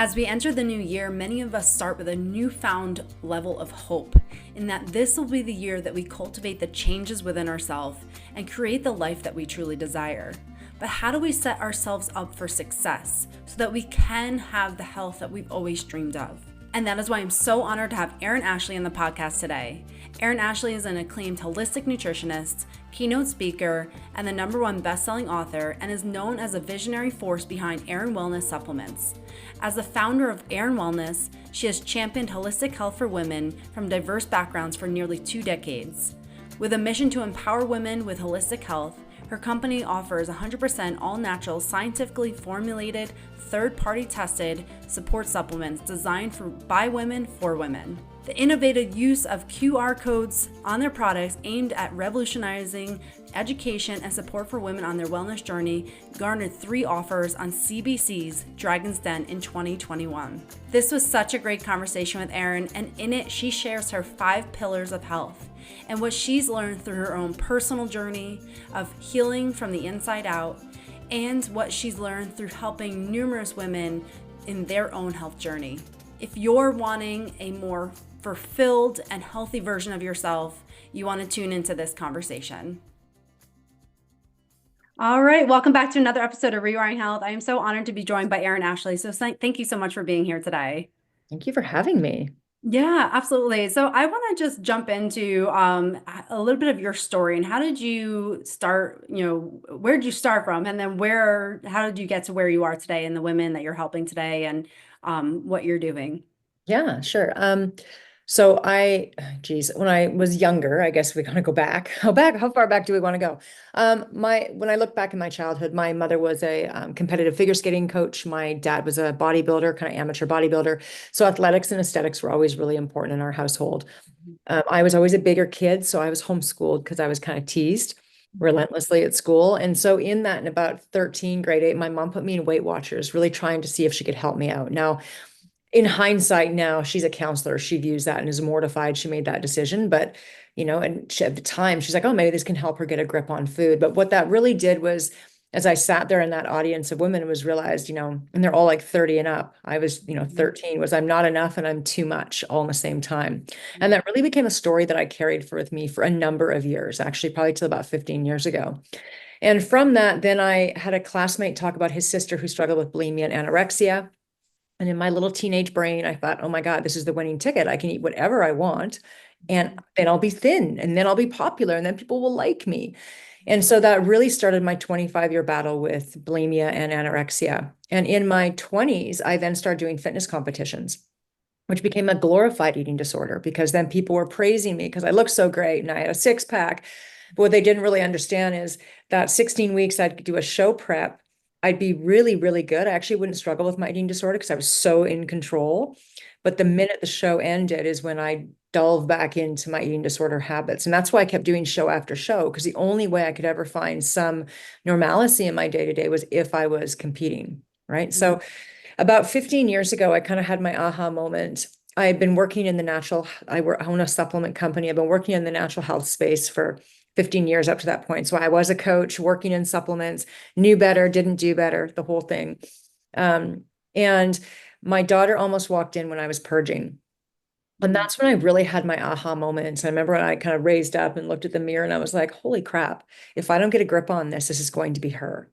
As we enter the new year, many of us start with a newfound level of hope in that this will be the year that we cultivate the changes within ourselves and create the life that we truly desire. But how do we set ourselves up for success so that we can have the health that we've always dreamed of? And that is why I'm so honored to have Aeryon Ashlie on the podcast today. Aeryon Ashlie is an acclaimed holistic nutritionist, keynote speaker, and the #1 best-selling author, and is known as a visionary force behind Aeryon Wellness Supplements. As the founder of Aeryon Wellness, she has championed holistic health for women from diverse backgrounds for nearly 2 decades. With a mission to empower women with holistic health, her company offers 100% all-natural, scientifically formulated, third-party tested support supplements designed by women for women. The innovative use of QR codes on their products aimed at revolutionizing education and support for women on their wellness journey garnered 3 offers on CBC's Dragon's Den in 2021. This was such a great conversation with Aeryon, and in it she shares her 5 pillars of health and what she's learned through her own personal journey of healing from the inside out, and what she's learned through helping numerous women in their own health journey. If you're wanting a more fulfilled and healthy version of yourself, you want to tune into this conversation. All right, welcome back to another episode of Rewiring Health. I am so honored to be joined by Aeryon Ashlie. So thank you so much for being here today. Thank you for having me. Yeah, absolutely. So I want to just jump into a little bit of your story and how did you start, where did you start from? And then how did you get to where you are today and the women that you're helping today and what you're doing? Yeah, sure. When I was younger, I guess we kind of go back. How far back do we want to go? When I look back in my childhood, my mother was a competitive figure skating coach. My dad was a bodybuilder, kind of amateur bodybuilder. So athletics and aesthetics were always really important in our household. I was always a bigger kid, so I was homeschooled because I was kind of teased relentlessly at school. And so in about 13, grade 8, my mom put me in Weight Watchers, really trying to see if she could help me out. Now, in hindsight, now she's a counselor. She views that and is mortified she made that decision. But, at the time, she's like, oh, maybe this can help her get a grip on food. But what that really did was, as I sat there in that audience of women, was realized, and they're all like 30 and up. I was, 13, was I'm not enough and I'm too much all in the same time. And that really became a story that I carried with me for a number of years, actually, probably till about 15 years ago. And from that, then I had a classmate talk about his sister who struggled with bulimia and anorexia. And in my little teenage brain, I thought, oh my God, this is the winning ticket. I can eat whatever I want, and then I'll be thin, and then I'll be popular, and then people will like me. And so that really started my 25-year battle with bulimia and anorexia. And in my 20s, I then started doing fitness competitions, which became a glorified eating disorder because then people were praising me because I looked so great and I had a 6-pack. But what they didn't really understand is that 16 weeks I'd do a show prep. I'd be really, really good. I actually wouldn't struggle with my eating disorder because I was so in control. But the minute the show ended is when I delved back into my eating disorder habits. And that's why I kept doing show after show, because the only way I could ever find some normalcy in my day-to-day was if I was competing, right? So about 15 years ago, I kind of had my aha moment. I had been working in I own a supplement company. I've been working in the natural health space for 15 years up to that point. So I was a coach working in supplements, knew better, didn't do better, the whole thing. And my daughter almost walked in when I was purging. And that's when I really had my aha moments. I remember when I kind of raised up and looked at the mirror and I was like, holy crap, if I don't get a grip on this, this is going to be her.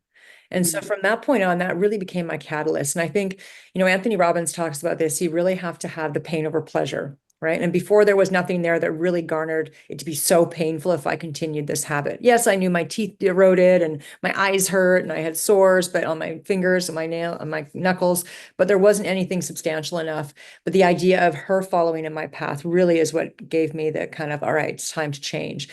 And so from that point on, that really became my catalyst. And I think, Anthony Robbins talks about this. You really have to have the pain over pleasure, right? And before there was nothing there that really garnered it to be so painful if I continued this habit. Yes, I knew my teeth eroded and my eyes hurt and I had sores, but on my fingers and my knuckles, but there wasn't anything substantial enough. But the idea of her following in my path really is what gave me the kind of, all right, it's time to change.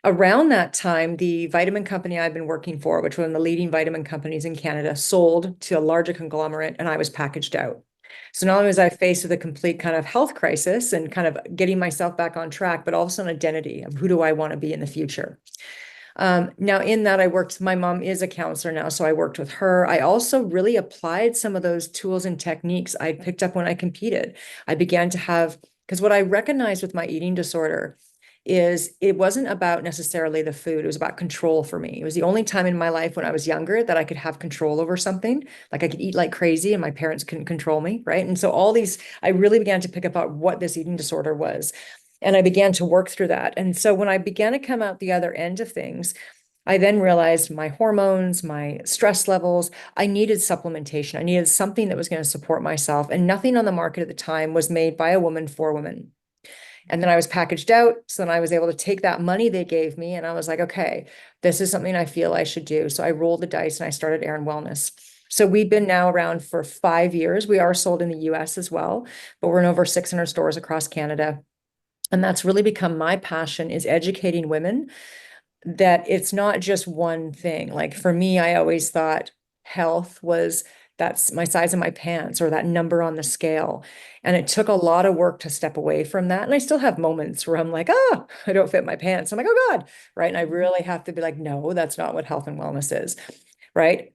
Around that time, the vitamin company I've been working for, which was one of the leading vitamin companies in Canada, sold to a larger conglomerate, and I was packaged out. So not only was I faced with a complete kind of health crisis and kind of getting myself back on track, but also an identity of who do I want to be in the future. Now in that my mom is a counselor now, so I worked with her. I also really applied some of those tools and techniques I picked up when I competed. I began to have, because what I recognized with my eating disorder is it wasn't about necessarily the food. It was about control for me. It was the only time in my life when I was younger that I could have control over something. Like I could eat like crazy and my parents couldn't control me, right? And so all these, I really began to pick up on what this eating disorder was. And I began to work through that. And so when I began to come out the other end of things, I then realized my hormones, my stress levels, I needed supplementation. I needed something that was going to support myself. And nothing on the market at the time was made by a woman for women. And then I was packaged out. So then I was able to take that money they gave me and I was like, okay, this is something I feel I should do. So I rolled the dice and I started Aeryon Wellness. So we've been now around for 5 years. We are sold in the US as well, but we're in over 600 stores across Canada. And that's really become my passion, is educating women that it's not just one thing. Like for me, I always thought health was that's my size of my pants or that number on the scale. And it took a lot of work to step away from that. And I still have moments where I'm like, oh, I don't fit my pants. I'm like, oh God. Right. And I really have to be like, no, that's not what health and wellness is. Right.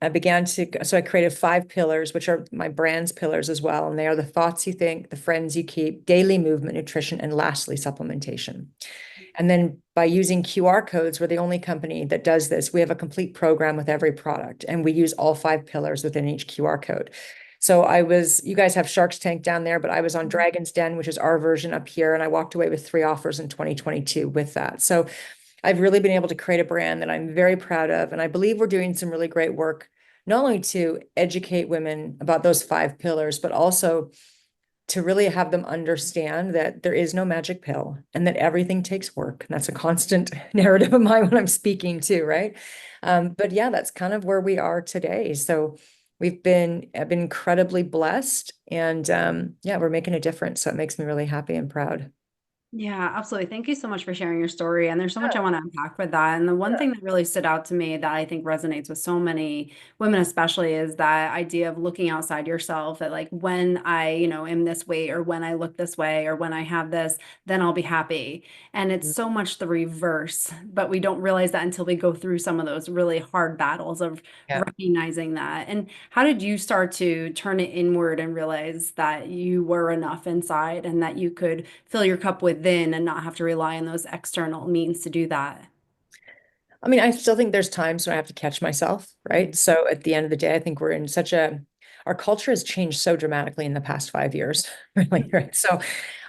So I created 5 pillars, which are my brand's pillars as well. And they are the thoughts you think, the friends you keep, daily movement, nutrition, and lastly, supplementation. And then by using QR codes, we're the only company that does this. We have a complete program with every product, and we use all 5 pillars within each QR code. So you guys have Shark's Tank down there, but I was on Dragon's Den, which is our version up here, and I walked away with 3 offers in 2022 with that. So I've really been able to create a brand that I'm very proud of. And I believe we're doing some really great work, not only to educate women about those 5 pillars, but also to really have them understand that there is no magic pill and that everything takes work. And that's a constant narrative of mine when I'm speaking too, right? But yeah, that's kind of where we are today. So I've been incredibly blessed, and yeah, we're making a difference. So it makes me really happy and proud. Yeah, absolutely. Thank you so much for sharing your story. And there's so much I want to unpack with that. And the one thing that really stood out to me that I think resonates with so many women, especially, is that idea of looking outside yourself. That like when I, am this weight, or when I look this way, or when I have this, then I'll be happy. And it's so much the reverse, but we don't realize that until we go through some of those really hard battles of Yeah. recognizing that. And how did you start to turn it inward and realize that you were enough inside and that you could fill your cup within and not have to rely on those external means to do that? I mean, I still think there's times when I have to catch myself, right? So at the end of the day, I think we're in our culture has changed so dramatically in the past 5 years, really, right? So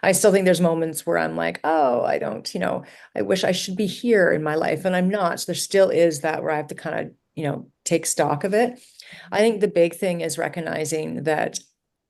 I still think there's moments where I'm like, oh, I don't, I wish I should be here in my life, and I'm not. So there still is that where I have to kind of, take stock of it. I think the big thing is recognizing that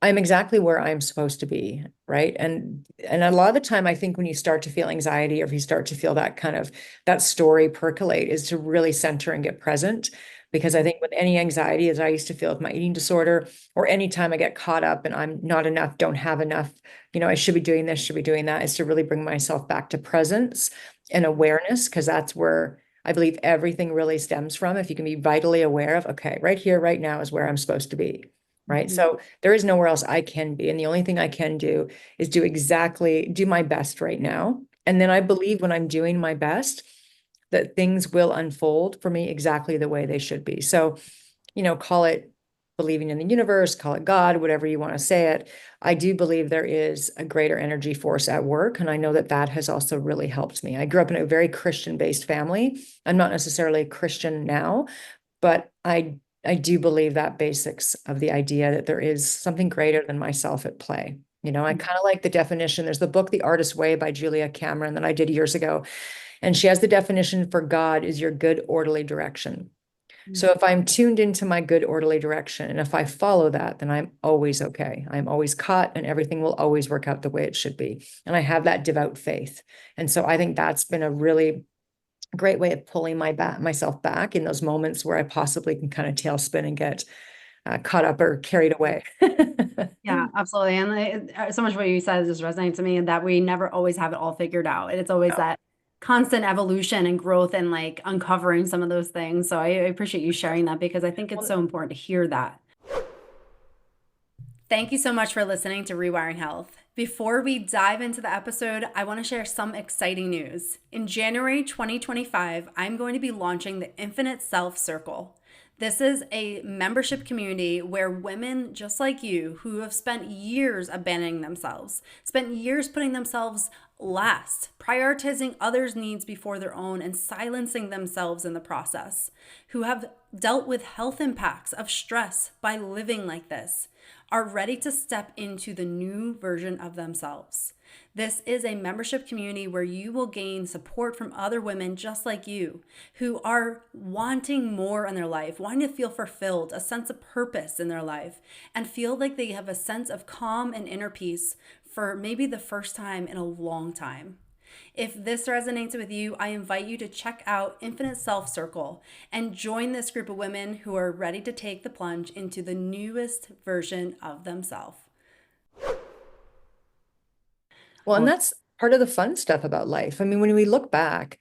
I'm exactly where I'm supposed to be, right? And a lot of the time, I think when you start to feel anxiety, or if you start to feel that kind of that story percolate, is to really center and get present. Because I think with any anxiety, as I used to feel with my eating disorder, or anytime I get caught up and I'm not enough, don't have enough, I should be doing this, should be doing that, is to really bring myself back to presence and awareness, because that's where I believe everything really stems from. If you can be vitally aware of, okay, right here, right now is where I'm supposed to be. Right. Mhm. So there is nowhere else I can be. And the only thing I can do is do my best right now. And then I believe when I'm doing my best, that things will unfold for me exactly the way they should be. So, call it believing in the universe, call it God, whatever you want to say it. I do believe there is a greater energy force at work. And I know that that has also really helped me. I grew up in a very Christian-based family. I'm not necessarily a Christian now, but I do believe that basics of the idea that there is something greater than myself at play. I kind of like the definition. There's the book, The Artist's Way by Julia Cameron, that I did years ago. And she has the definition for God is your good, orderly direction. So if I'm tuned into my good, orderly direction, and if I follow that, then I'm always okay. I'm always caught, and everything will always work out the way it should be. And I have that devout faith. And so I think that's been a really great way of pulling myself back in those moments where I possibly can kind of tailspin and get caught up or carried away. Yeah, absolutely. And so much what you said just resonates to me, and that we never always have it all figured out. It's always that constant evolution and growth and like uncovering some of those things. So I appreciate you sharing that, because I think it's so important to hear that. Thank you so much for listening to Rewiring Health. Before we dive into the episode, I want to share some exciting news. In January 2025, I'm going to be launching the Infinite Self Circle. This is a membership community where women just like you, who have spent years abandoning themselves, spent years putting themselves last, prioritizing others' needs before their own and silencing themselves in the process, who have dealt with health impacts of stress by living like this, are ready to step into the new version of themselves. This is a membership community where you will gain support from other women just like you who are wanting more in their life, wanting to feel fulfilled, a sense of purpose in their life, and feel like they have a sense of calm and inner peace for maybe the first time in a long time. If this resonates with you, I invite you to check out Infinite Self Circle and join this group of women who are ready to take the plunge into the newest version of themselves. Well, and that's part of the fun stuff about life. I mean, when we look back,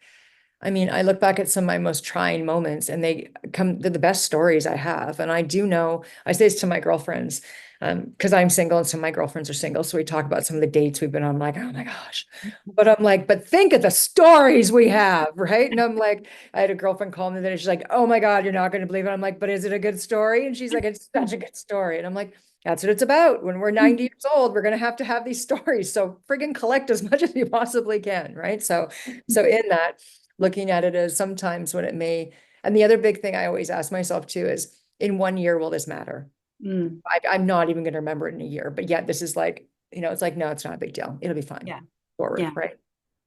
I mean, I look back at some of my most trying moments and they're the best stories I have. And I do know, I say this to my girlfriends, because I'm single and some of my girlfriends are single. So we talk about some of the dates we've been on. I'm like, oh my gosh. But I'm like, but think of the stories we have, right? And I'm like, I had a girlfriend call me that she's like, oh my God, you're not going to believe it. I'm like, but is it a good story? And she's like, it's such a good story. And I'm like, that's what it's about. When we're 90 years old, we're going to have these stories. So friggin' collect as much as you possibly can, right? So in that, looking at it as sometimes when it may, and the other big thing I always ask myself too is, in 1 year, will this matter? I'm not even going to remember it in a year, but yet this is like, it's like, no, it's not a big deal. It'll be fine. Yeah. Forward, Yeah. right?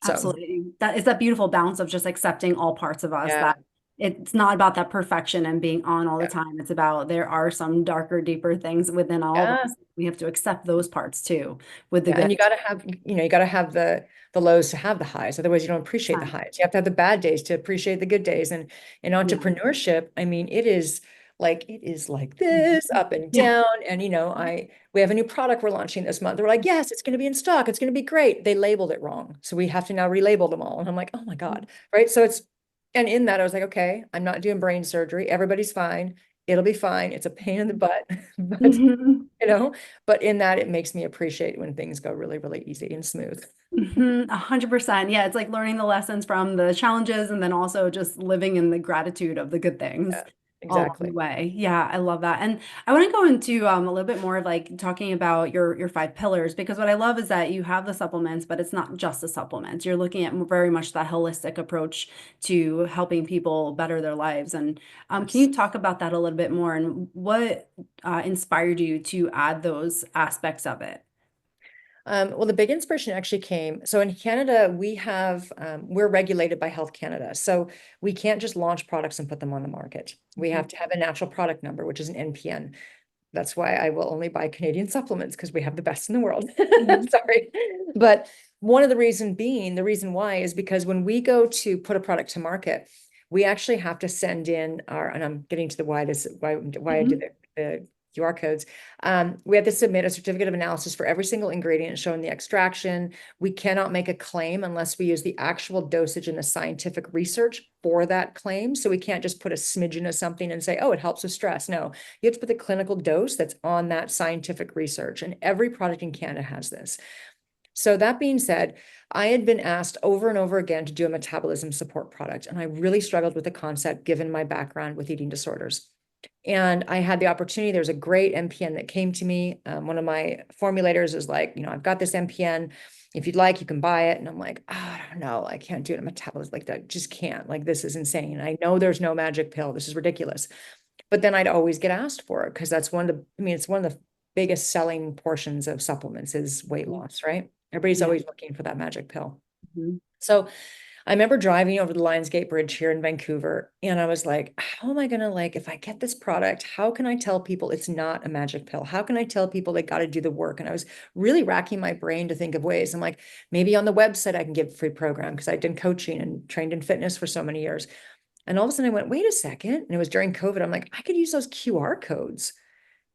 So Absolutely. That is that beautiful balance of just accepting all parts of us, yeah, that it's not about that perfection and being on all the yeah, time. It's about there are some darker, deeper things within all of yeah, us. We have to accept those parts too with the yeah. good. And you gotta have the lows to have the highs. Otherwise, you don't appreciate the highs. You have to have the bad days to appreciate the good days. And in Yeah. entrepreneurship, I mean, it is like this up and Yeah. down. And we have a new product we're launching this month. They're like, yes, it's going to be in stock. It's going to be great. They labeled it wrong. So we have to now relabel them all. And I'm like, oh my God. Right. And in that, I was like, okay, I'm not doing brain surgery. Everybody's fine. It'll be fine. It's a pain in the butt, but Mhm. but in that, it makes me appreciate when things go really, really easy and smooth. 100%. Yeah, it's like learning the lessons from the challenges and then also just living in the gratitude of the good things Yeah, along the exactly. way. Yeah, I love that. And I want to go into a little bit more of like talking about your five pillars, because what I love is that you have the supplements, but it's not just the supplements. You're looking at very much that holistic approach to helping people better their lives. And can Yes. you talk about that a little bit more and what inspired you to add those aspects of it? Well, the big inspiration actually came. So in Canada, we're regulated by Health Canada. So we can't just launch products and put them on the market. We have to have a natural product number, which is an NPN. That's why I will only buy Canadian supplements, because we have the best in the world. Mhm. Sorry. But the reason why is because when we go to put a product to market, we actually have to send in and I'm getting to the why I did the QR codes. We have to submit a certificate of analysis for every single ingredient showing the extraction. We cannot make a claim unless we use the actual dosage and the scientific research for that claim. So we can't just put a smidgen of something and say, oh, it helps with stress. No, you have to put the clinical dose that's on that scientific research. And every product in Canada has this. So that being said, I had been asked over and over again to do a metabolism support product. And I really struggled with the concept given my background with eating disorders. And I had the opportunity. There's a great NPN that came to me. One of my formulators is like, I've got this NPN. If you'd like, you can buy it. And I'm like, oh, I don't know. I can't do it in metabolism like that. Just can't. Like, this is insane. I know there's no magic pill. This is ridiculous. But then I'd always get asked for it because it's one of the biggest selling portions of supplements is weight loss, right? Everybody's Yeah. always looking for that magic pill. Mhm. So I remember driving over the Lionsgate Bridge here in Vancouver, and I was like, how am I going to if I get this product, how can I tell people it's not a magic pill? How can I tell people they got to do the work? And I was really racking my brain to think of ways. I'm like, maybe on the website I can give a free program because I'd done coaching and trained in fitness for so many years. And all of a sudden I went, wait a second. And it was during COVID. I'm like, I could use those QR codes.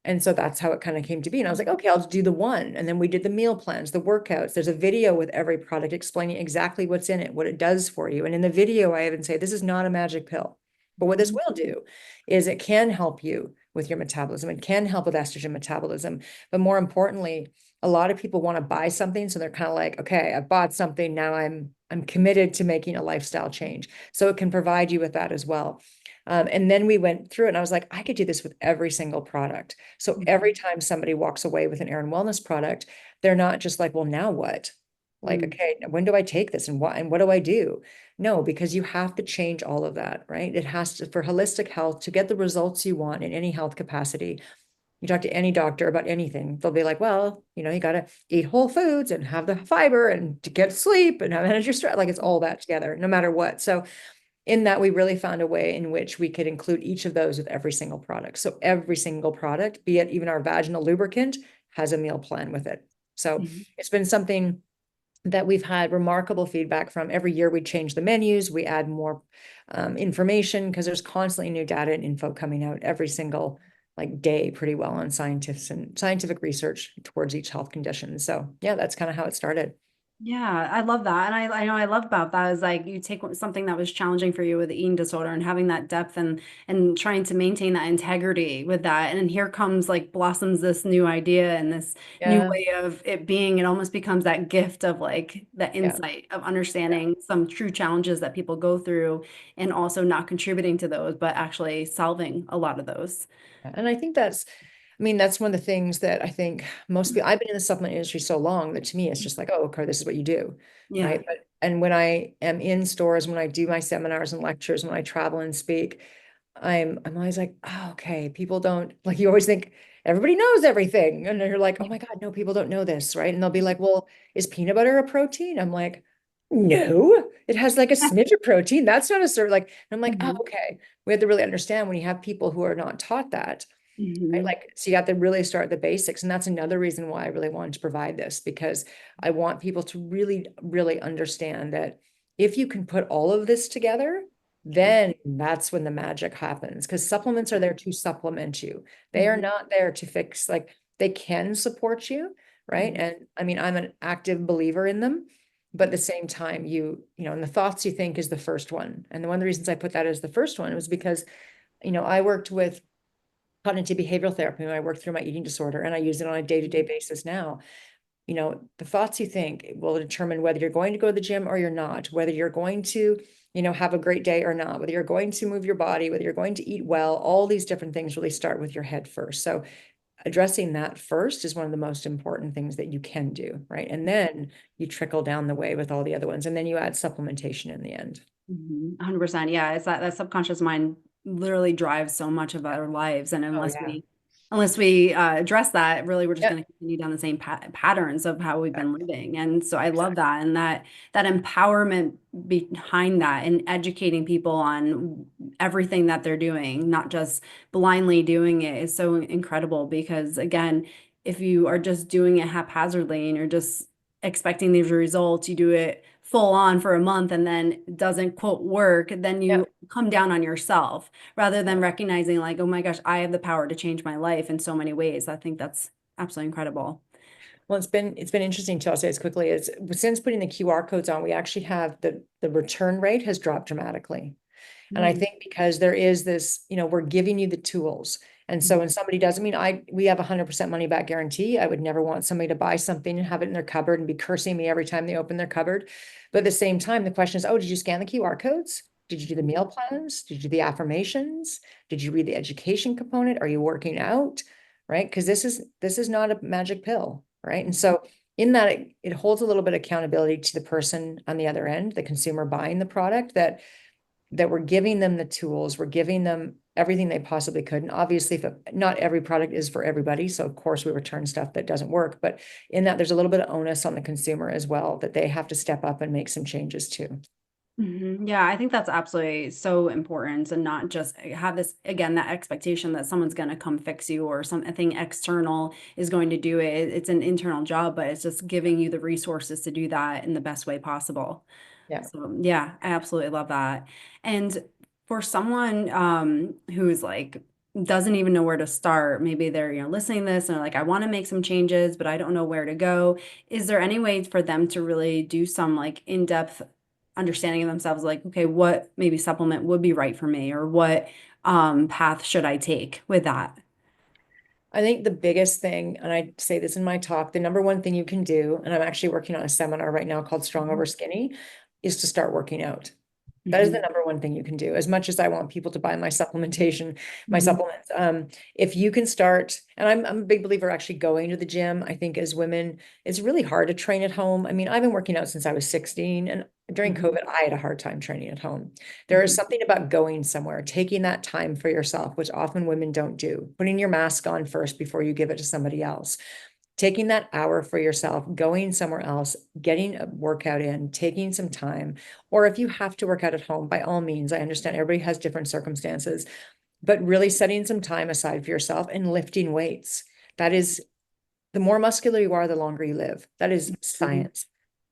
And so that's how it kind of came to be. And I was like, okay, I'll just do the one. And then we did the meal plans, the workouts. There's a video with every product explaining exactly what's in it, what it does for you. And in the video, I even say, this is not a magic pill. But what this will do is it can help you with your metabolism. It can help with estrogen metabolism. But more importantly, a lot of people want to buy something. So they're kind of like, okay, I bought something. Now I'm committed to making a lifestyle change. So it can provide you with that as well. And then we went through it and I was like, I could do this with every single product. So every time somebody walks away with an Aeryon Wellness product, they're not just like, well, now what? Like, okay, when do I take this and what do I do? No, because you have to change all of that, right? It has to, for holistic health, to get the results you want in any health capacity. You talk to any doctor about anything, they'll be like, well, you got to eat whole foods and have the fiber and to get sleep and manage your stress. Like it's all that together, no matter what. So in that, we really found a way in which we could include each of those with every single product. So every single product, be it even our vaginal lubricant, has a meal plan with it. So Mhm. it's been something that we've had remarkable feedback from. Every year we change the menus, we add more information because there's constantly new data and info coming out every single like day pretty well on scientists and scientific research towards each health condition. So yeah, that's kind of how it started. Yeah, I love that. And I know I love about that is like you take something that was challenging for you with the eating disorder and having that depth and trying to maintain that integrity with that. And then here comes like blossoms this new idea and this new Yeah, way of it being, it almost becomes that gift of like the yeah. insight of understanding some true challenges that people go through and also not contributing to those, but actually solving a lot of those. And I think that's one of the things that I think most people, I've been in the supplement industry so long that to me, it's just like, oh, okay, this is what you do. Yeah. Right. And when I am in stores, when I do my seminars and lectures, when I travel and speak, I'm always like, oh, okay, people don't like, you always think everybody knows everything. And you're like, oh my God, no, people don't know this. Right. And they'll be like, well, is peanut butter a protein? I'm like, no, it has like a smidge of protein. That's not a certain like, and I'm like, oh, Mhm. okay. We have to really understand when you have people who are not taught that. Right? Mhm. Like, so you have to really start at the basics. And that's another reason why I really wanted to provide this, because I want people to really, really understand that if you can put all of this together, then that's when the magic happens. Because supplements are there to supplement you. They are Mhm. not there to fix, like, they can support you, right? Mhm. And I mean, I'm an active believer in them. But at the same time, and the thoughts you think is the first one. And one of the reasons I put that as the first one was because, I worked with cognitive behavioral therapy when I worked through my eating disorder, and I use it on a day-to-day basis now. The thoughts you think will determine whether you're going to go to the gym or you're not, whether you're going to, have a great day or not, whether you're going to move your body, whether you're going to eat well. All these different things really start with your head first. So addressing that first is one of the most important things that you can do, right? And then you trickle down the way with all the other ones, and then you add supplementation in the end. 100%. Yeah, it's that subconscious mind literally drives so much of our lives, and Oh yeah. unless we address that, really, we're just Yeah, going to continue down the same patterns of how we've been living. And so I love exactly. that, and that empowerment behind that, and educating people on everything that they're doing, not just blindly doing it, is so incredible. Because again, if you are just doing it haphazardly and you're just expecting these results, you do it full on for a month and then it doesn't quote work, then Yeah. you come down on yourself rather Yeah. than recognizing like, oh my gosh, I have the power to change my life in so many ways. I think that's absolutely incredible. Well, it's been interesting too. I'll say as quickly as since putting the QR codes on, we actually have the return rate has dropped dramatically. And I Mm, think because there is this, we're giving you the tools. And so mm, when somebody doesn't mean we have 100% money back guarantee. I would never want somebody to buy something and have it in their cupboard and be cursing me every time they open their cupboard. But at the same time, the question is, oh, did you scan the QR codes? Did you do the meal plans? Did you do the affirmations? Did you read the education component? Are you working out? Right? Because this is not a magic pill, right? And so in that it holds a little bit of accountability to the person on the other end, the consumer buying the product, that we're giving them the tools, we're giving them everything they possibly could. And obviously, if not every product is for everybody, so of course we return stuff that doesn't work. But in that, there's a little bit of onus on the consumer as well, that they have to step up and make some changes too. Yeah, I think that's absolutely so important, and not just have this again, that expectation that someone's going to come fix you or something external is going to do it. It's an internal job, but it's just giving you the resources to do that in the best way possible. Yeah. So yeah, I absolutely love that. And for someone who's like doesn't even know where to start, maybe they're, listening to this and they're like, I want to make some changes, but I don't know where to go. Is there any way for them to really do some like in-depth understanding of themselves, like, okay, what maybe supplement would be right for me, or what path should I take with that? I think the biggest thing, and I say this in my talk, the number one thing you can do, and I'm actually working on a seminar right now called Strong Over Skinny, is to start working out. That is the Mhm. number one thing you can do. As much as I want people to buy my supplementation, my Mhm. supplements, if you can start, and I'm a big believer actually going to the gym. I think as women, it's really hard to train at home. I mean, I've been working out since I was 16, and during Mhm. COVID, I had a hard time training at home. There is Mhm. something about going somewhere, taking that time for yourself, which often women don't do, putting your mask on first before you give it to somebody else, taking that hour for yourself, going somewhere else, getting a workout in, taking some time. Or if you have to work out at home, by all means, I understand everybody has different circumstances, but really setting some time aside for yourself and lifting weights. That is, the more muscular you are, the longer you live. That is Mhm. science,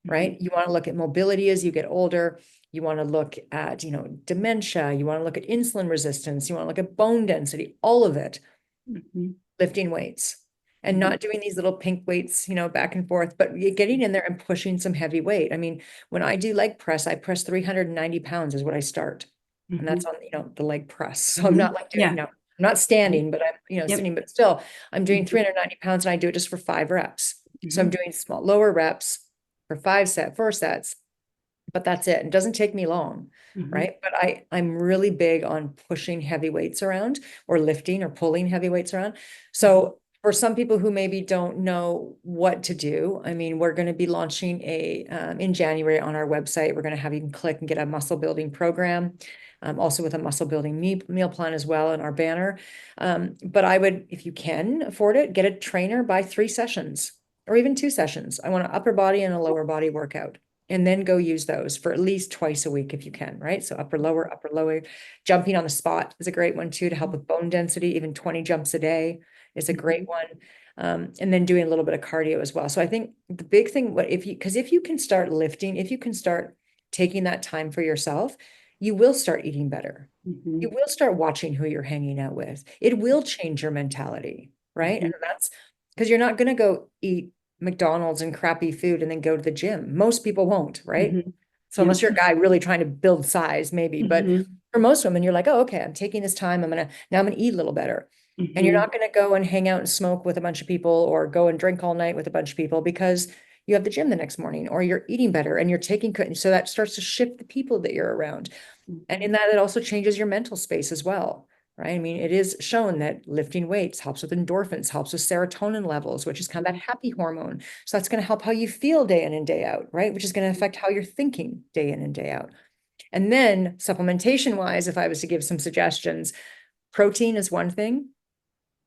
Mhm. right? You want to look at mobility as you get older. You want to look at, dementia. You want to look at insulin resistance. You want to look at bone density, all of it, Mhm. lifting weights and Mhm. not doing these little pink weights, back and forth, but getting in there and pushing some heavy weight. I mean, when I do leg press, I press 390 pounds is what I start. And that's Mhm. on, the leg press. So I'm not Mhm. like doing, Yeah. I'm not Mhm. standing, but I'm, Yep. sitting, but still I'm doing Mhm. 390 pounds and I do it just for 5 reps. So I'm Mhm. doing small, lower reps for 4 sets, but that's it. It doesn't take me long, Mhm. right? But I'm really big on pushing heavy weights around or lifting or pulling heavy weights around. Mhm. So for some people who maybe don't know what to do, I mean, we're going to be launching in January on our website. We're going to have you can click and get a muscle building program, also with a muscle building meal plan as well in our banner. But I would, if you can afford it, get a trainer, buy 3 sessions or even 2 sessions. I want an upper body and a lower body workout, and then go use those for at least twice a week if you can, right? So upper, lower, upper, lower. Jumping on the spot is a great one too to help with bone density. Even 20 jumps a day is a great Mhm. one. And then doing a little bit of cardio as well. So I think the big thing, because if you can start lifting, if you can start taking that time for yourself, you will start eating better. You Mhm. will start watching who you're hanging out with. It will change your mentality, right? And Mhm. that's because you're not going to go eat McDonald's and crappy food and then go to the gym. Most people won't, right? Mhm. So Yep. unless you're a guy really trying to build size, maybe. But Mhm. for most women, you're like, oh, okay, I'm taking this time. I'm gonna eat a little better. And you're Mhm. not gonna go and hang out and smoke with a bunch of people or go and drink all night with a bunch of people because you have the gym the next morning or you're eating better and you're taking so that starts to shift the people that you're around. And in Mhm. that, it also changes your mental space as well, right? I mean, it is shown that lifting weights helps with endorphins, helps with serotonin levels, which is kind of that happy hormone. So that's going to help how you feel day in and day out, right? Which is going to affect how you're thinking day in and day out. And then supplementation wise, if I was to give some suggestions, protein is one thing.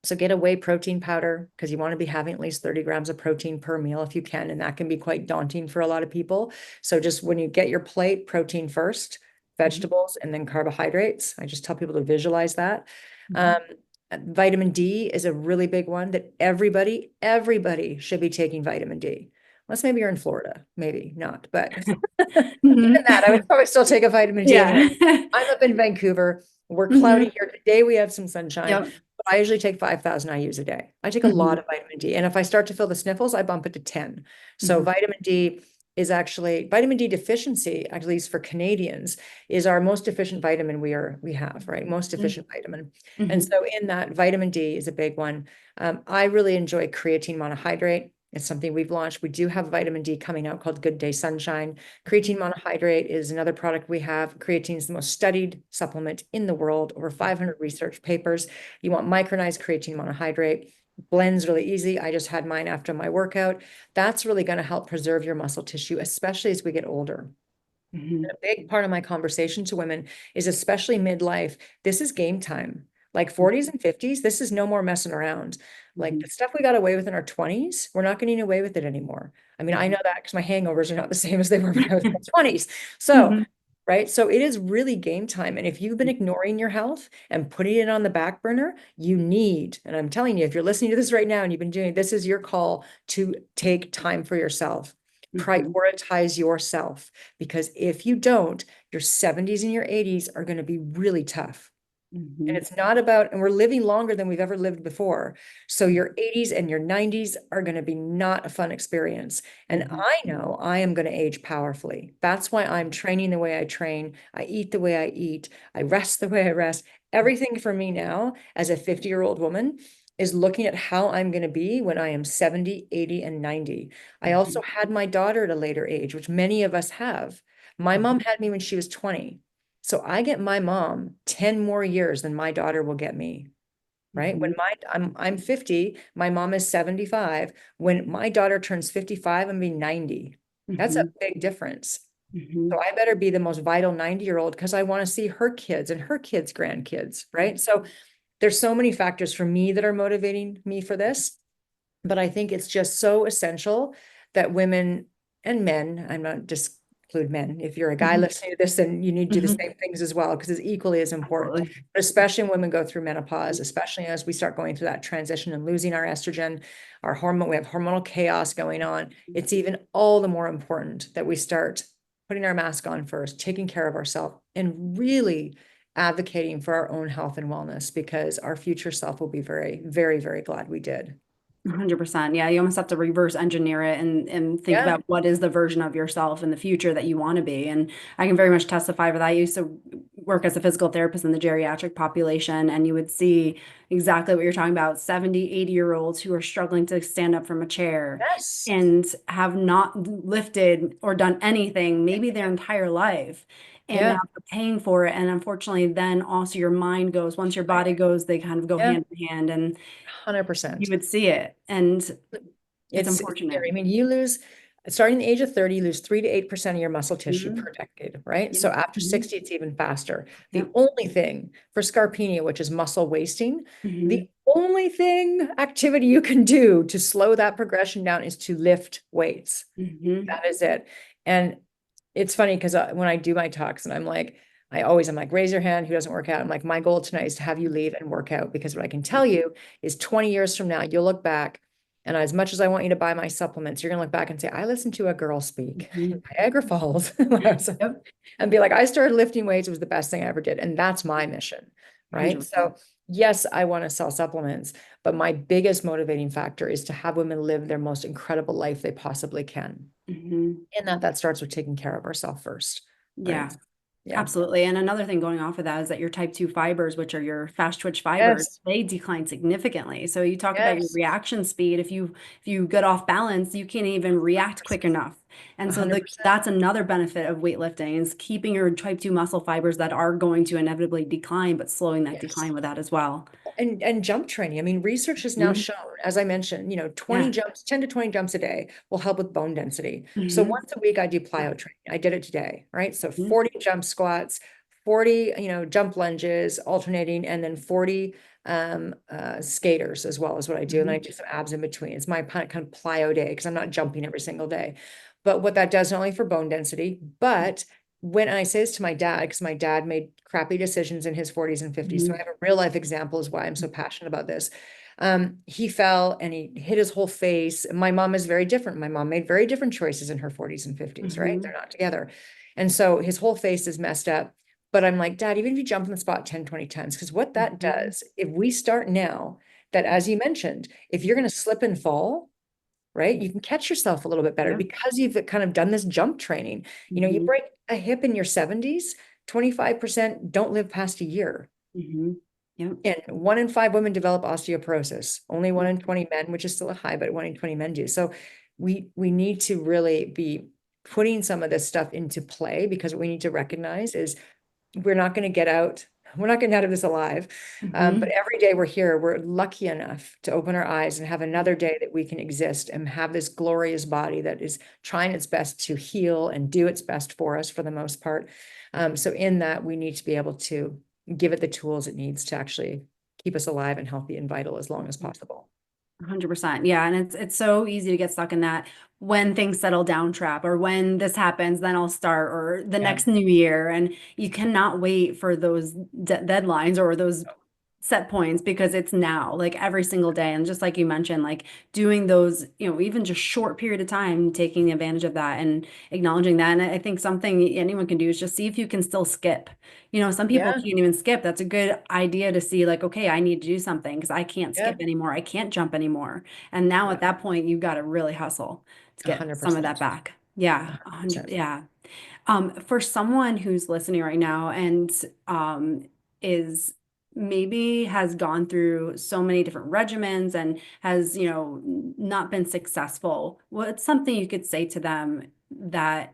So get a whey protein powder because you want to be having at least 30 grams of protein per meal if you can. And that can be quite daunting for a lot of people. So just when you get your plate, protein first, Mhm. vegetables, and then carbohydrates. I just tell people to visualize that. Mhm. Um, Vitamin D is a really big one that everybody should be taking vitamin D. Unless maybe you're in Florida, maybe not, but even Mhm. that, I would probably still take a vitamin D Yeah. anyway. I'm up in Vancouver. We're cloudy Mhm. here. Today we have some sunshine, Yep. but I usually take 5,000 IUs a day. I take a lot Mhm. of vitamin D. And if I start to feel the sniffles, I bump it to 10. So Mhm. vitamin D deficiency, at least for Canadians, is our most deficient vitamin we have, right? Most deficient vitamin. And Mhm. so in that, vitamin D is a big one. I really enjoy creatine monohydrate. It's something we've launched. We do have vitamin D coming out called Good Day Sunshine. Creatine monohydrate is another product we have. Creatine is the most studied supplement in the world, over 500 research papers. You want micronized creatine monohydrate. Blends really easy. I just had mine after my workout. That's really going to help preserve your muscle tissue, especially as we get older. Mhm. A big part of my conversation to women is especially midlife, this is game time. Like 40s and 50s, this is no more messing around. Like Mhm. the stuff we got away with in our 20s, we're not getting away with it anymore. I mean, I Mhm. know that because my hangovers are not the same as they were when I was in my 20s. So, Mhm. right. So it is really game time. And if you've been ignoring your health and putting it on the back burner, you need, and I'm telling you, if you're listening to this right now and you've been doing this is your call to take time for yourself. Mhm. Prioritize yourself. Because if you don't, your 70s and your 80s are going to be really tough. And Mhm. it's not about, and we're living longer than we've ever lived before. So your 80s and your 90s are going to be not a fun experience. And Mhm. I know I am going to age powerfully. That's why I'm training the way I train. I eat the way I eat. I rest the way I rest. Everything for me now, as a 50-year-old woman, is looking at how I'm going to be when I am 70, 80, and 90. I also Mhm. had my daughter at a later age, which many of us have. My mom Mhm. had me when she was 20. So I get my mom 10 more years than my daughter will get me, right? Mm-hmm. I'm 50, my mom is 75. When my daughter turns 55, I'm being 90. That's a Mm-hmm. big difference. Mm-hmm. So I better be the most vital 90-year-old because I want to see her kids and her kids' grandkids, right? So there's so many factors for me that are motivating me for this. But I think it's just so essential that women and men, I'm not just include men. If you're a guy Mm-hmm. listening to this, then you need to do the Mm-hmm. same things as well, because it's equally as important. Absolutely. But especially when women go through menopause, especially as we start going through that transition and losing our estrogen, our hormone, we have hormonal chaos going on. It's even all the more important that we start putting our mask on first, taking care of ourselves, and really advocating for our own health and wellness, because our future self will be very, very, very glad we did. 100%. Yeah, you almost have to reverse engineer it and think Yeah. about what is the version of yourself in the future that you want to be. And I can very much testify for that. I used to work as a physical therapist in the geriatric population, and you would see exactly what you're talking about, 70, 80-year-olds who are struggling to stand up from a chair Yes. and have not lifted or done anything, maybe their entire life. And now Yeah. they're paying for it. And unfortunately, then also your mind goes, once your Right. body goes, they kind of go Yeah. hand in hand. And you 100%. would see it. And it's It's unfortunate. scary. I mean, starting the age of 30, you lose 3 to 8% of your muscle tissue Mhm. per decade, right? Yeah. So after Mhm. 60, it's even faster. The Yep. only thing for scarpenia, which is muscle wasting, the Mhm. only activity you can do to slow that progression down is to lift weights. Mhm. That is it. And it's funny because when I do my talks and I'm like, raise your hand who doesn't work out. I'm like, my goal tonight is to have you leave and work out, because what I can tell you is 20 years from now, you'll look back, and as much as I want you to buy my supplements, you're going to look back and say, I listened to a girl speak Mhm. in Niagara Falls when I was, Yep. and be like, I started lifting weights. It was the best thing I ever did. And that's my mission, right? 100%. So yes, I want to sell supplements, but my biggest motivating factor is to have women live their most incredible life they possibly can. Mhm. And that starts with taking care of ourselves first, right? Yeah. Yeah. Absolutely. And another thing going off of that is that your type 2 fibers, which are your fast twitch fibers, Yes. they decline significantly. So you talk about your Yes. reaction speed. If you get off balance, you can't even react quick enough. And so 100%. that's another benefit of weightlifting is keeping your type 2 muscle fibers that are going to inevitably decline, but slowing that Yes. decline with that as well. And jump training. I mean, research has now Mhm. shown, as I mentioned, 20 Yeah. jumps, 10 to 20 jumps a day will help with bone density. So Mhm. once a week I do Yeah. plyo training. I did it today, right? So Mhm. 40 jump squats, 40, jump lunges, alternating, and then 40 skaters as well, is what I do. And then I Mhm. do some abs in between. It's my kind of plyo day because I'm not jumping every single day. But what that does, not only for bone density, but when I say this to my dad, because my dad made crappy decisions in his 40s and 50s. So I Mhm. have a real life example is why I'm so passionate about this. He fell and he hit his whole face. My mom is very different. My mom made very different choices in her 40s and 50s, right? They're Mhm. not together. And so his whole face is messed up. But I'm like, Dad, even if you jump on the spot 10, 20 times, because what that Mhm. does, if we start now, that as you mentioned, if you're going to slip and fall, right? You can catch yourself a little bit better Yeah. because you've kind of done this jump training. You Mhm. break a hip in your 70s, 25% don't live past a year. Mhm. Yep. And 1 in 5 women develop osteoporosis. Only one Yep. in 20 men, which is still a high, but 1 in 20 men do. So we need to really be putting some of this stuff into play, because what we need to recognize is we're not going to get out. We're not getting out of this alive. But Mhm. every day we're here, we're lucky enough to open our eyes and have another day that we can exist and have this glorious body that is trying its best to heal and do its best for us for the most part. So in that, we need to be able to give it the tools it needs to actually keep us alive and healthy and vital as long as possible. 100%. Yeah. And it's so easy to get stuck in that when things settle down trap, or when this happens, then I'll start, or the Yeah. next new year. And you cannot wait for those deadlines or those set points, because it's now, like every single day. And just like you mentioned, like doing those, even just short period of time, taking advantage of that and acknowledging that. And I think something anyone can do is just see if you can still skip. Some people Yeah. can't even skip. That's a good idea to see, like, okay, I need to do something because I can't Yeah. skip anymore. I can't jump anymore. And now Yeah. at that point, you've got to really hustle to A get hundred some of that percent. back. A Yeah, hundred 100. percent. Yeah. For someone who's listening right now and is maybe has gone through so many different regimens and has, not been successful, what's something you could say to them that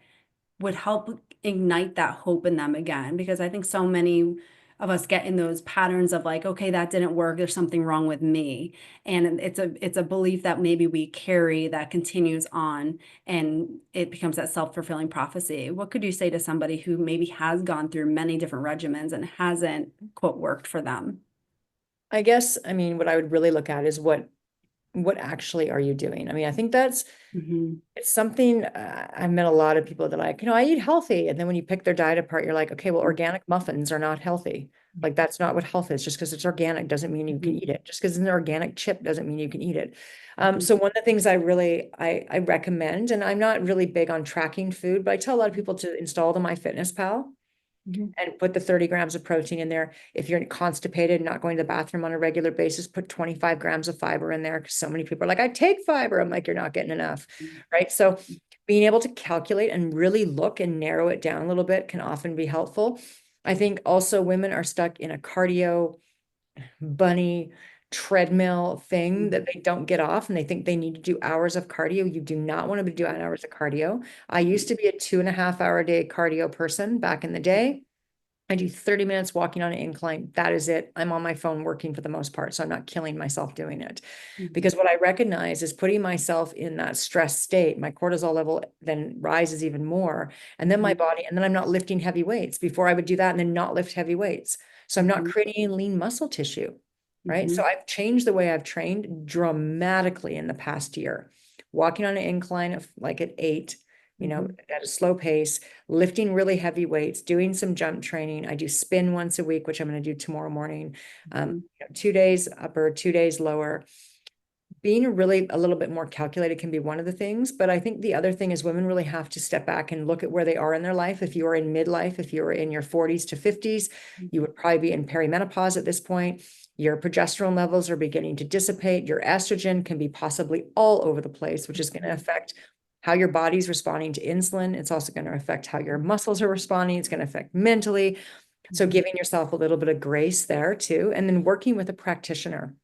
would help ignite that hope in them again. Because I think so many of us get in those patterns of like, okay, that didn't work, there's something wrong with me. And it's a belief that maybe we carry that continues on, and it becomes that self-fulfilling prophecy. What could you say to somebody who maybe has gone through many different regimens and hasn't, quote, worked for them? I guess, I mean, what I would really look at is what actually are you doing? I mean, I think that's Hmm. it's something I've met a lot of people that are like, I eat healthy. And then when you pick their diet apart, you're like, okay, well, organic muffins are not healthy. Like that's not what health is. Just because it's organic doesn't mean you can Hmm. eat it. Just because it's an organic chip doesn't mean you can eat it. Hmm. So one of the things I recommend, and I'm not really big on tracking food, but I tell a lot of people to install the MyFitnessPal Hmm. and put the 30 grams of protein in there. If you're constipated, not going to the bathroom on a regular basis, put 25 grams of fiber in there. Because so many people are like, I take fiber. I'm like, you're not getting enough, right? So being able to calculate and really look and narrow it down a little bit can often be helpful. I think also women are stuck in a cardio bunny treadmill thing that they don't get off, and they think they need to do hours of cardio. You do not want to be doing hours of cardio. I used to be a 2.5 hour a day cardio person back in the day. I do 30 minutes walking on an incline. That is it. I'm on my phone working for the most part. So I'm not killing myself doing it. Hmm. Because what I recognize is putting myself in that stress state, my cortisol level then rises even more. And then my Hmm. body, and then I'm not lifting heavy weights. Before I would do that and then not lift heavy weights. So I'm not Hmm. creating lean muscle tissue, right? So Hmm. I've changed the way I've trained dramatically in the past year. Walking on an incline of like at 8, Hmm. at a slow pace, lifting really heavy weights, doing some jump training. I do spin once a week, which I'm going to do tomorrow morning. Hmm. 2 days upper, 2 days lower. Being really a little bit more calculated can be one of the things, but I think the other thing is women really have to step back and look at where they are in their life. If you are in midlife, if you are in your 40s to 50s, you would probably be in perimenopause at this point. Your progesterone levels are beginning to dissipate. Your estrogen can be possibly all over the place, which is going to affect how your body's responding to insulin. It's also going to affect how your muscles are responding. It's going to affect mentally. So giving yourself a little bit of grace there too, and then working with a practitioner,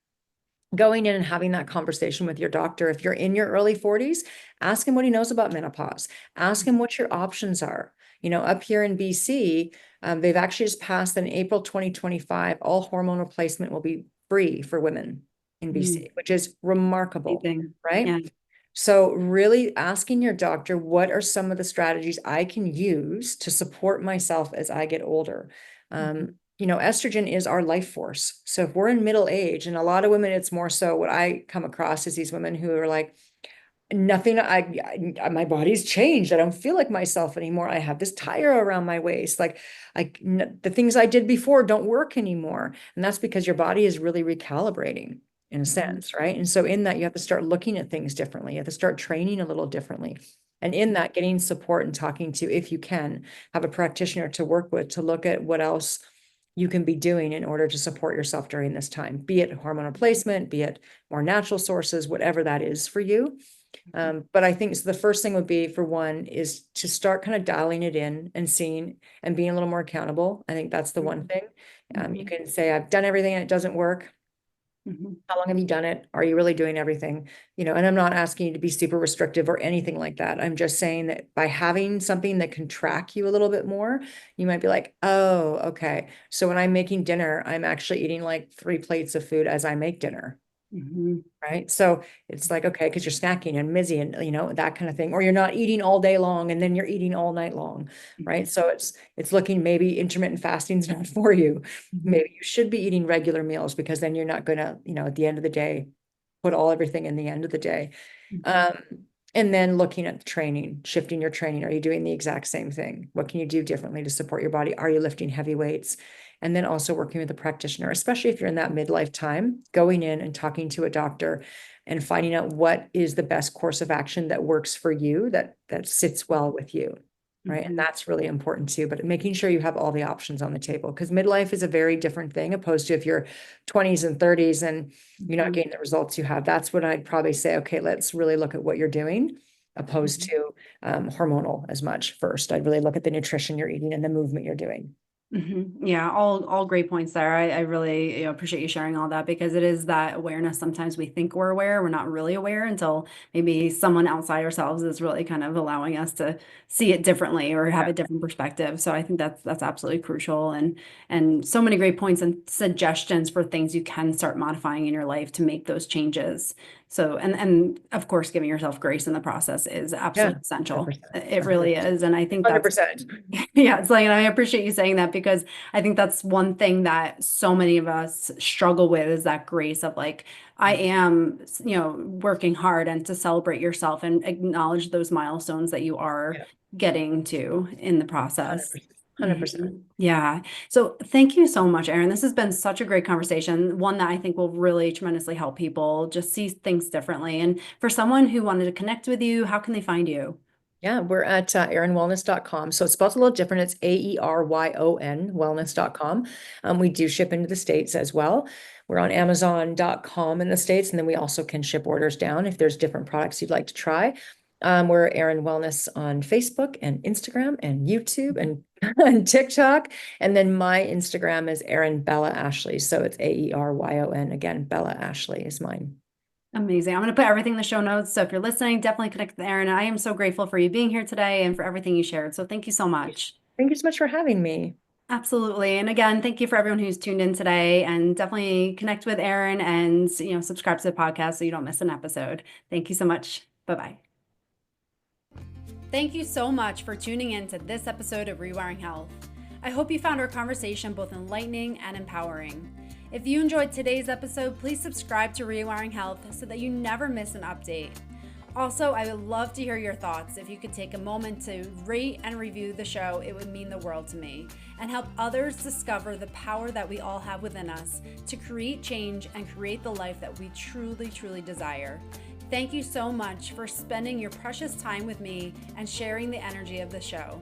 going in and having that conversation with your doctor. If you're in your early 40s, ask him what he knows about menopause. Ask him what your options are. Up here in BC, they've actually just passed that in April 2025, all hormone replacement will be free for women in Hmm. BC, which is remarkable, Amazing. right? Yeah. So really asking your doctor, what are some of the strategies I can use to support myself as I get older? Hmm. Estrogen is our life force. So if we're in middle age, and a lot of women, it's more so what I come across is these women who are like, nothing, my body's changed. I don't feel like myself anymore. I have this tire around my waist. Like the things I did before don't work anymore. And that's because your body is really recalibrating in a Hmm. sense, right? And so in that, you have to start looking at things differently. You have to start training a little differently. And in that, getting support and talking to, if you can, have a practitioner to work with to look at what else you can be doing in order to support yourself during this time, be it hormone replacement, be it more natural sources, whatever that is for you. But I think so the first thing would be, for one, is to start kind of dialing it in and seeing and being a little more accountable. I think that's the one thing. You Hmm. can say, I've done everything and it doesn't work. Hmm. How long have you done it? Are you really doing everything? And I'm not asking you to be super restrictive or anything like that. I'm just saying that by having something that can track you a little bit more, you might be like, oh, okay. So when I'm making dinner, I'm actually eating like 3 plates of food as I make dinner. Hmm. Right. So it's like, okay, because you're snacking and busy and, that kind of thing, or you're not eating all day long and then you're eating all night long. Right. So it's looking, maybe intermittent fasting is not for you. Hmm. Maybe you should be eating regular meals, because then you're not going to, at the end of the day, put everything in the end of the day. Hmm. Um, and then looking at training, shifting your training. Are you doing the exact same thing? What can you do differently to support your body? Are you lifting heavy weights? And then also working with a practitioner, especially if you're in that midlife time, going in and talking to a doctor and finding out what is the best course of action that works for you, that sits well with you. Right. And Hmm. that's really important too. But making sure you have all the options on the table, because midlife is a very different thing opposed to if you're 20s and 30s and you're not Hmm. getting the results you have. That's when I'd probably say, okay, let's really look at what you're doing, opposed Hmm. to hormonal as much first. I'd really look at the nutrition you're eating and the movement you're doing. Yeah, all great points there. I really, appreciate you sharing all that, because it is that awareness. Sometimes we think we're aware, we're not really aware until maybe someone outside ourselves is really kind of allowing us to see it differently or have a different perspective. So I think that's absolutely crucial, and so many great points and suggestions for things you can start modifying in your life to make those changes. So, and of course, giving yourself grace in the process is Yeah, absolutely essential. 100%. It really is. And I think that's 100%. yeah, it's like, and I appreciate you saying that, because I think that's one thing that so many of us struggle with, is that grace of like, I am, working hard, and to celebrate yourself and acknowledge those milestones that you are Yeah, getting to in the process. 100%. 100%. Yeah. So thank you so much, Aeryon. This has been such a great conversation, one that I think will really tremendously help people just see things differently. And for someone who wanted to connect with you, how can they find you? Yeah, we're at aeronwellness.com. So it's spelled a little different. It's Aeryon wellness.com. We do ship into the States as well. We're on Amazon.com in the States, and then we also can ship orders down if there's different products you'd like to try. We're Aeryon Wellness on Facebook and Instagram and YouTube and TikTok. And then my Instagram is Aeryon Bella Ashlie. So it's Aeryon. Again, Bella Ashlie is mine. Amazing. I'm going to put everything in the show notes. So if you're listening, definitely connect with Aeryon. I am so grateful for you being here today and for everything you shared. So thank you so much. Thank you so much for having me. Absolutely. And again, thank you for everyone who's tuned in today, and definitely connect with Aeryon and, subscribe to the podcast so you don't miss an episode. Thank you so much. Bye-bye. Thank you so much for tuning in to this episode of Rewiring Health. I hope you found our conversation both enlightening and empowering. If you enjoyed today's episode, please subscribe to Rewiring Health so that you never miss an update. Also, I would love to hear your thoughts. If you could take a moment to rate and review the show, it would mean the world to me, and help others discover the power that we all have within us to create change and create the life that we truly, truly desire. Thank you so much for spending your precious time with me and sharing the energy of the show.